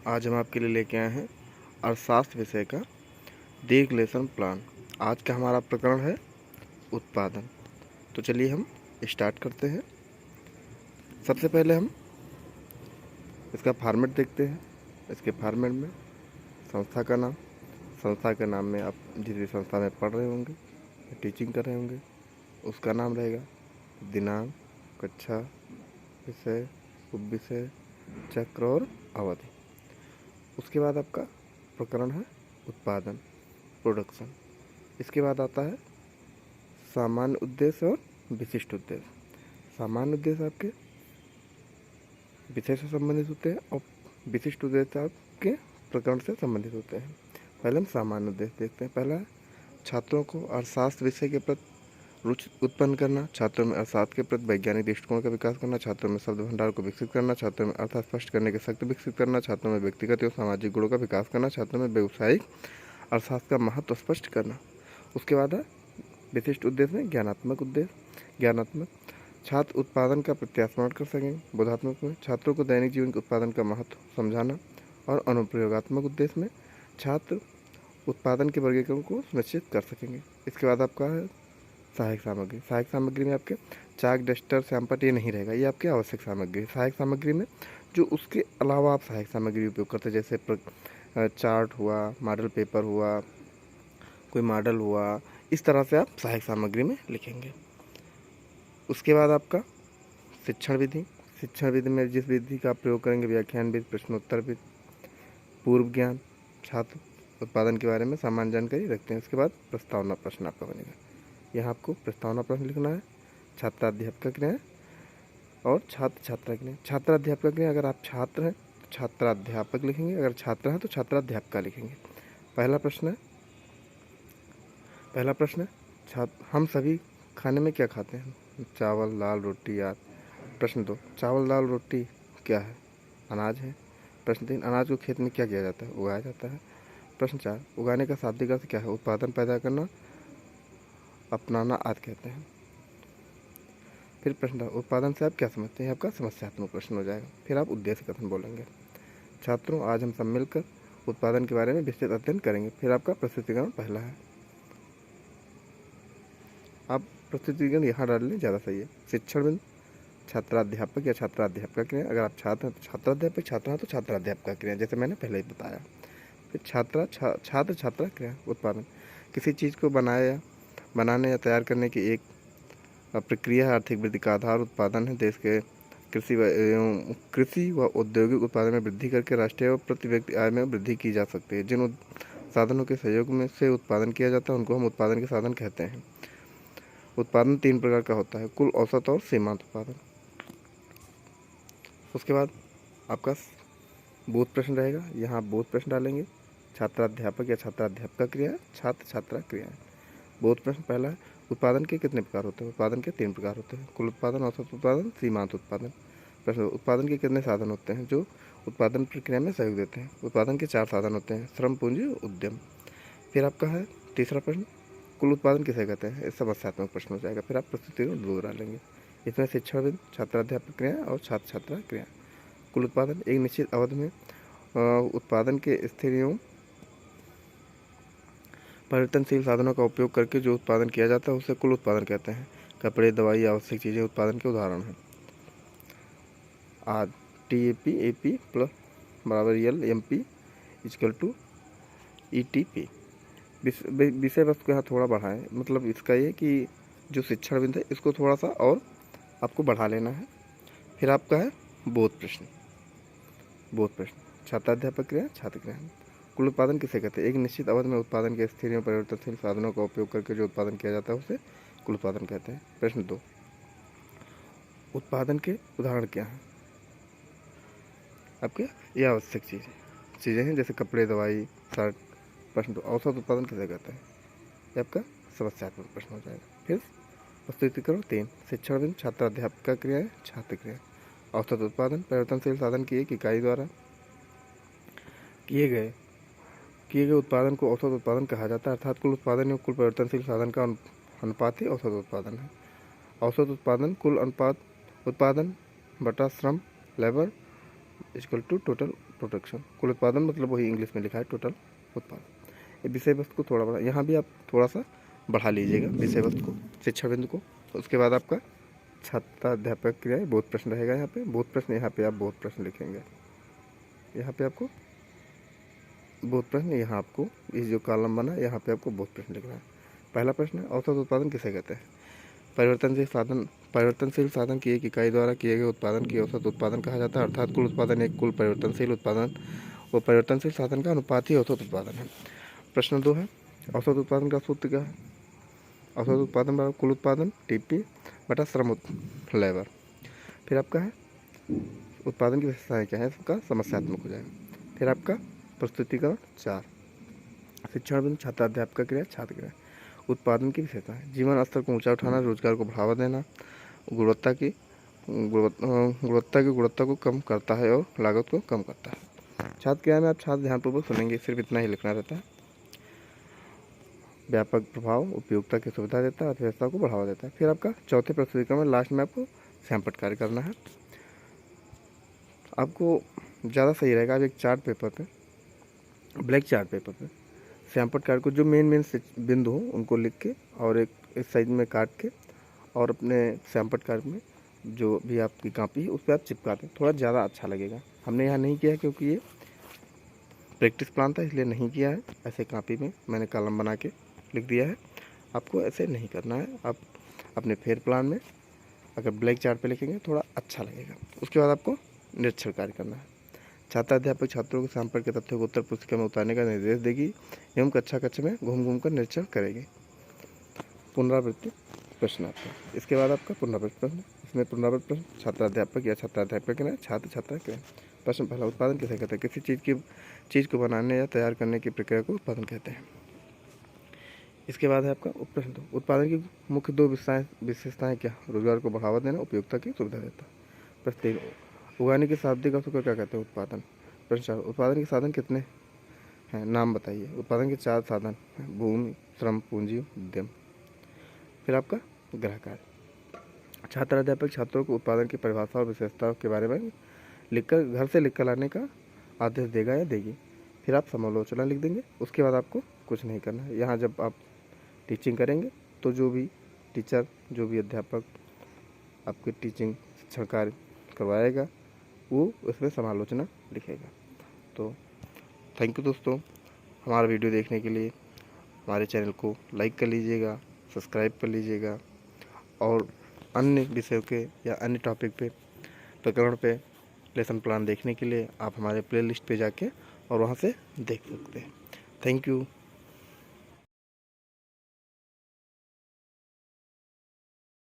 आज हम आपके लिए लेके आए हैं अर्थशास्त्र विषय का दीर्घ लेसन प्लान। आज का हमारा प्रकरण है उत्पादन। तो चलिए हम स्टार्ट करते हैं। सबसे पहले हम इसका फॉर्मेट देखते हैं। इसके फॉर्मेट में संस्था का नाम, संस्था के नाम में आप जिस भी संस्था में पढ़ रहे होंगे, टीचिंग कर रहे होंगे, उसका नाम रहेगा। दिनांक, कक्षा, विषय, उपविषय, चक्र और अवधि। उसके बाद आपका प्रकरण है उत्पादन, प्रोडक्शन। इसके बाद आता है सामान्य उद्देश्य और विशिष्ट उद्देश्य। सामान्य उद्देश्य आपके विषय से संबंधित होते हैं और विशिष्ट उद्देश्य आपके प्रकरण से संबंधित होते हैं। पहले हम सामान्य उद्देश्य देखते हैं। पहला है छात्रों को अर्थशास्त्र विषय के प्रति रुचि उत्पन्न करना, छात्रों में अर्थशास्त्र के प्रति वैज्ञानिक दृष्टिकोण का विकास करना, छात्रों में शब्द भंडार को विकसित करना, छात्रों में अर्थ स्पष्ट करने की शक्ति विकसित करना, छात्रों में व्यक्तिगत एवं सामाजिक गुणों का विकास करना, छात्रों में व्यावसायिक अर्थशास्त्र का महत्व स्पष्ट करना। उसके बाद है विशिष्ट उद्देश्य में ज्ञानात्मक उद्देश्य। ज्ञानात्मक छात्र उत्पादन का प्रत्यास्मरण कर सकें। बोधात्मक में छात्रों को दैनिक जीवन के उत्पादन का महत्व समझाना। और अनुप्रयोगात्मक उद्देश्य में छात्र उत्पादन के वर्गीकरण को सुनिश्चित कर सकेंगे। इसके बाद आपका है सहायक सामग्री। सहायक सामग्री में आपके चाक, डस्टर, सैम्पट ये नहीं रहेगा, ये आपकी आवश्यक सामग्री। सहायक सामग्री में जो उसके अलावा आप सहायक सामग्री उपयोग करते हैं, जैसे चार्ट हुआ, मॉडल पेपर हुआ, कोई मॉडल हुआ, इस तरह से आप सहायक सामग्री में लिखेंगे। उसके बाद आपका शिक्षण विधि। शिक्षण विधि में जिस विधि का आप प्रयोग करेंगे, व्याख्यान विधि, प्रश्नोत्तर विधि, पूर्व ज्ञान, छात्र उत्पादन के बारे में सामान्य जानकारी रखते हैं। उसके बाद प्रस्तावना प्रश्न आपका बनेगा। यहाँ आपको प्रस्तावना प्रश्न लिखना है। छात्राध्यापक क्रियाएं और छात्र छात्रा क्रियाएं। छात्राध्यापक क्रिया, अगर आप छात्र हैं तो छात्राध्यापक लिखेंगे, अगर छात्र हैं तो छात्राध्यापका लिखेंगे। पहला प्रश्न है हम सभी खाने में क्या खाते हैं? चावल, दाल, रोटी या। प्रश्न 2, चावल, दाल, रोटी क्या है? अनाज है। प्रश्न 3, अनाज को खेत में क्या किया जाता है? उगाया जाता है। प्रश्न 4, उगाने का शाब्दिक अर्थ क्या है? उत्पादन, पैदा करना, अपनाना आदि कहते हैं। फिर प्रश्न 4, उत्पादन से आप क्या समझते हैं? आपका समस्यात्मक प्रश्न हो जाएगा। फिर आप उद्देश्य कथन बोलेंगे। छात्रों, आज हम सब मिलकर उत्पादन के बारे में विस्तृत अध्ययन करेंगे। फिर आपका प्रस्तुतिकरण पहला है। आप प्रस्तुतिकरण यहाँ डाल लें, ज़्यादा सही है। शिक्षण में छात्राध्यापक या छात्राध्यापका क्रिया, अगर आप छात्र हैं तो छात्राध्यापक, छात्र हैं तो छात्राध्यापका क्रिया, जैसे मैंने पहले ही बताया। फिर छात्र छात्रा क्रिया। उत्पादन किसी चीज़ को बनाने या तैयार करने की एक प्रक्रिया है। आर्थिक वृद्धि का आधार उत्पादन है। देश के कृषि व औद्योगिक उत्पादन में वृद्धि करके राष्ट्रीय व प्रति व्यक्ति आय में वृद्धि की जा सकती है। जिन साधनों के सहयोग में से उत्पादन किया जाता है उनको हम उत्पादन के साधन कहते हैं। उत्पादन 3 प्रकार का होता है, कुल, औसत और सीमांत उत्पादन। उसके बाद आपका बोध प्रश्न रहेगा। यहाँ आप बोध प्रश्न डालेंगे। छात्राध्यापक या छात्राध्यापका क्रिया, छात्र छात्रा क्रिया। बोध प्रश्न पहला है, उत्पादन के कितने प्रकार होते हैं? उत्पादन के 3 प्रकार होते हैं, कुल उत्पादन, औसत उत्पादन, सीमांत उत्पादन। प्रश्न, उत्पादन के कितने साधन होते हैं जो उत्पादन प्रक्रिया में सहयोग देते हैं? उत्पादन के 4 साधन होते हैं, श्रम, पूंजी, उद्यम। फिर आपका है तीसरा प्रश्न, कुल उत्पादन किसे कहते हैं? इस समस्यात्मक प्रश्न हो जाएगा। फिर आप प्रस्तुतिकरण 2 डालेंगे। इसमें शिक्षण, छात्राध्यापक क्रिया और छात्र छात्रा क्रिया। कुल उत्पादन एक निश्चित अवधि में उत्पादन के स्थिर एवं परिवर्तनशील साधनों का उपयोग करके जो उत्पादन किया जाता है उसे कुल उत्पादन कहते हैं। कपड़े, दवाई, आवश्यक चीज़ें उत्पादन के उदाहरण हैं। आज TAP AP प्लस बराबर LMP इक्वल टू ETP। विषय वस्तु को यहाँ थोड़ा बढ़ाएं, मतलब इसका ये कि जो शिक्षण बिंदु है इसको थोड़ा सा और आपको बढ़ा लेना है। फिर आपका है बोध प्रश्न। बोध प्रश्न, छात्राध्यापक क्रिया, छात्र क्रिया। कुल उत्पादन किसे कहते हैं? एक निश्चित अवधि में उत्पादन के स्थिर एवं परिवर्तनशील साधनों का उपयोग करके जो उत्पादन किया जाता है उसे कुल उत्पादन कहते हैं। प्रश्न 2, उत्पादन के उदाहरण क्या हैं? आपके ये आवश्यक चीज़ें हैं, जैसे कपड़े, दवाई, शर्ट। प्रश्न 2, औसत उत्पादन किसे कहते हैं? ये आपका समस्यात्मक प्रश्न हो जाएगा। फिर प्रस्तुतिकरण 3, शिक्षण बिंदु, छात्राध्यापका क्रिया, छात्र क्रिया। औसत उत्पादन, परिवर्तनशील साधन की एक इकाई द्वारा किए गए उत्पादन को औसत उत्पादन कहा जाता है। अर्थात कुल उत्पादन एवं कुल परिवर्तनशील साधन का अनुपात ही औसत उत्पादन है। औसत उत्पादन कुल अनुपात उत्पादन बटा श्रम, labour equal to total production. कुल उत्पादन मतलब वही इंग्लिश में लिखा है टोटल उत्पादन। ये विषय वस्तु को थोड़ा बड़ा, यहाँ भी आप थोड़ा सा बढ़ा लीजिएगा विषय वस्तु को, शिक्षा बिंदु को। उसके बाद आपका छात्राध्यापक क्रिया बहुत प्रश्न रहेगा। यहाँ पे बहुत प्रश्न, यहाँ पे आप बहुत प्रश्न लिखेंगे। यहाँ पे आपको बहुत प्रश्न, यहाँ आपको ये जो कॉलम बना यहाँ पे आपको बहुत प्रश्न लिखना है। पहला प्रश्न है, औसत उत्पादन किसे कहते हैं? परिवर्तनशील साधन की एक इकाई द्वारा किए गए उत्पादन की औसत उत्पादन कहा जाता है। अर्थात कुल उत्पादन एक कुल परिवर्तनशील उत्पादन व परिवर्तनशील साधन का अनुपात ही औसत उत्पादन है। प्रश्न 2 है, औसत उत्पादन का सूत्र क्या है? औसत उत्पादन बराबर कुल उत्पादन TP बटा श्रम लेबर। फिर आपका है उत्पादन की विशेषताएं क्या है, इसका समस्यात्मक हो जाएगा। फिर आपका प्रस्तुतिकरण 4, शिक्षण बिंदु, छात्राध्यापक क्रिया, छात्र क्रिया। उत्पादन की विशेषताएं, जीवन स्तर को ऊंचा उठाना, रोजगार को बढ़ावा देना, गुणवत्ता की गुणवत्ता को कम करता है और लागत को कम करता है। छात्र क्रिया में आप छात्र ध्यानपूर्वक सुनेंगे, सिर्फ इतना ही लिखना रहता है। व्यापक प्रभाव, उपयोगिता की सुविधा देता है, अर्थव्यवस्था को बढ़ावा देता है। फिर आपका चौथे प्रस्तुतिकरण में लास्ट में आपको सैंपट कार्य करना है। आपको ज़्यादा सही रहेगा आप एक चार्ट पेपर पे, ब्लैक चार्ट पेपर पे सैंपट कार्ड को जो मेन बिंदु हो उनको लिख के और एक इस साइज में काट के और अपने सैंपट कार्ड में जो भी आपकी कॉपी है उस पर आप चिपका दें, थोड़ा ज़्यादा अच्छा लगेगा। हमने यहाँ नहीं किया क्योंकि ये प्रैक्टिस प्लान था, इसलिए नहीं किया है। ऐसे कॉपी में मैंने कॉलम बना के लिख दिया है। आपको ऐसे नहीं करना है। आप अपने फेयर प्लान में अगर ब्लैक चार्ट पे लिखेंगे थोड़ा अच्छा लगेगा। उसके बाद आपको निरीक्षण कार्य करना है। छात्राध्यापक छात्रों को सैंपल के तथ्यों को उत्तर पुस्तिका में उतारने का निर्देश देगी एवं कक्षा में घूम कर निरीक्षण करेगी। पुनरावृत्ति प्रश्न आता है। इसके बाद आपका पुनरावृत्ति प्रश्न, इसमें पुनरावृत्ति प्रश्न छात्राध्यापक या छात्राध्यापक के छात्र छात्रा के। प्रश्न पहला, उत्पादन किसे कहते हैं? किसी चीज़ को बनाने या तैयार करने की प्रक्रिया को उत्पादन कहते हैं। इसके बाद है आपका प्रश्न 2, उत्पादन की मुख्य 2 विशेषताएं क्या? रोजगार को बढ़ावा देना, उपयोगिता की सुविधा देता। प्रश्न 3, उगाने की शाब्दिक अर्थ को क्या कहते हैं? उत्पादन। प्रश्न 4, उत्पादन के साधन कितने हैं? नाम बताइए। उत्पादन के 4 साधन हैं, भूमि, श्रम, पूंजी, उद्यम। फिर आपका गृह कार्य, छात्राध्यापक छात्रों को उत्पादन की परिभाषा और विशेषताओं के बारे में लिखकर घर से लिखकर लाने का आदेश देगा या देगी। फिर आप समालोचना लिख देंगे। उसके बाद आपको कुछ नहीं करना है। यहाँ जब आप टीचिंग करेंगे तो जो भी टीचर, जो भी अध्यापक आपकी टीचिंग शिक्षण कार्य करवाएगा वो उसमें समालोचना लिखेगा। तो थैंक यू दोस्तों, हमारा वीडियो देखने के लिए। हमारे चैनल को लाइक कर लीजिएगा, सब्सक्राइब कर लीजिएगा और अन्य विषयों के या अन्य टॉपिक पे, प्रकरण पे लेसन प्लान देखने के लिए आप हमारे प्लेलिस्ट पे जाके और वहाँ से देख सकते हैं। Thank you.